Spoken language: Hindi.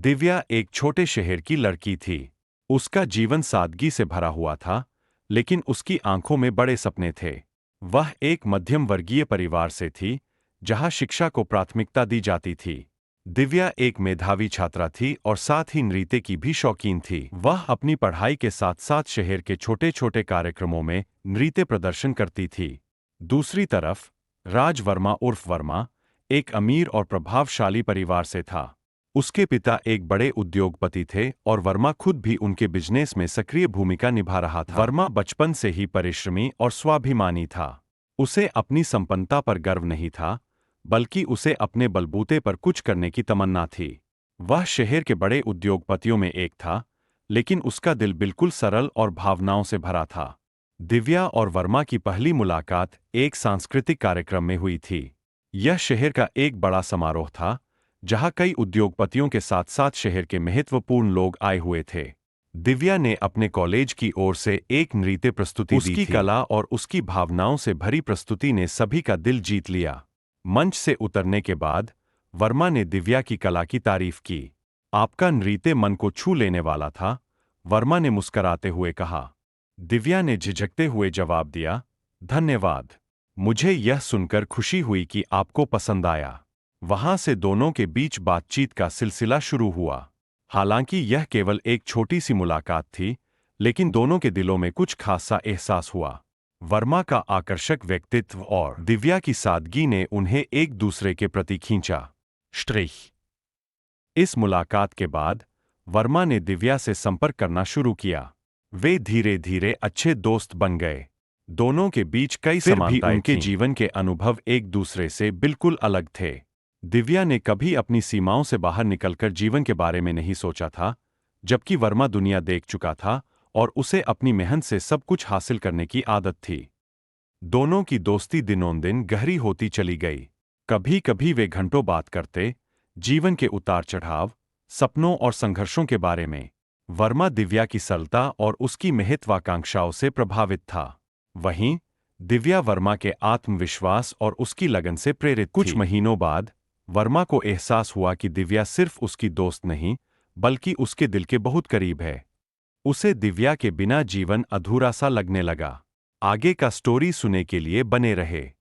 दिव्या एक छोटे शहर की लड़की थी। उसका जीवन सादगी से भरा हुआ था, लेकिन उसकी आंखों में बड़े सपने थे। वह एक मध्यम वर्गीय परिवार से थी, जहां शिक्षा को प्राथमिकता दी जाती थी। दिव्या एक मेधावी छात्रा थी और साथ ही नृत्य की भी शौकीन थी। वह अपनी पढ़ाई के साथ साथ शहर के छोटे-छोटे कार्यक्रमों में नृत्य प्रदर्शन करती थी। दूसरी तरफ, राज वर्मा उर्फ वर्मा एक अमीर और प्रभावशाली परिवार से था। उसके पिता एक बड़े उद्योगपति थे और वर्मा खुद भी उनके बिजनेस में सक्रिय भूमिका निभा रहा था। वर्मा बचपन से ही परिश्रमी और स्वाभिमानी था। उसे अपनी संपन्नता पर गर्व नहीं था, बल्कि उसे अपने बलबूते पर कुछ करने की तमन्ना थी। वह शहर के बड़े उद्योगपतियों में एक था, लेकिन उसका दिल बिल्कुल सरल और भावनाओं से भरा था। दिव्या और वर्मा की पहली मुलाकात एक सांस्कृतिक कार्यक्रम में हुई थी। यह शहर का एक बड़ा समारोह था, जहां कई उद्योगपतियों के साथ साथ शहर के महत्वपूर्ण लोग आए हुए थे। दिव्या ने अपने कॉलेज की ओर से एक नृत्य प्रस्तुति दी थी। उसकी कला और उसकी भावनाओं से भरी प्रस्तुति ने सभी का दिल जीत लिया। मंच से उतरने के बाद वर्मा ने दिव्या की कला की तारीफ की। आपका नृत्य मन को छू लेने वाला था, वर्मा ने मुस्कुराते हुए कहा। दिव्या ने झिझकते हुए जवाब दिया, धन्यवाद। मुझे यह सुनकर खुशी हुई कि आपको पसंद आया। वहां से दोनों के बीच बातचीत का सिलसिला शुरू हुआ। हालांकि यह केवल एक छोटी सी मुलाकात थी, लेकिन दोनों के दिलों में कुछ खासा एहसास हुआ। वर्मा का आकर्षक व्यक्तित्व और दिव्या की सादगी ने उन्हें एक दूसरे के प्रति खींचा। स्ट्रेह इस मुलाकात के बाद वर्मा ने दिव्या से संपर्क करना शुरू किया। वे धीरे धीरे अच्छे दोस्त बन गए। दोनों के बीच कई समानताएं थीं। उनके जीवन के अनुभव एक दूसरे से बिल्कुल अलग थे। दिव्या ने कभी अपनी सीमाओं से बाहर निकलकर जीवन के बारे में नहीं सोचा था, जबकि वर्मा दुनिया देख चुका था और उसे अपनी मेहनत से सब कुछ हासिल करने की आदत थी। दोनों की दोस्ती दिनों-दिन गहरी होती चली गई। कभी-कभी वे घंटों बात करते, जीवन के उतार-चढ़ाव, सपनों और संघर्षों के बारे में। वर्मा दिव्या की सरलता और उसकी महत्वाकांक्षाओं से प्रभावित था। वहीं, दिव्या वर्मा के आत्मविश्वास और उसकी लगन से प्रेरित थी। कुछ महीनों बाद, वर्मा को एहसास हुआ कि दिव्या सिर्फ उसकी दोस्त नहीं, बल्कि उसके दिल के बहुत करीब है। उसे दिव्या के बिना जीवन अधूरा सा लगने लगा। आगे का स्टोरी सुनने के लिए बने रहे।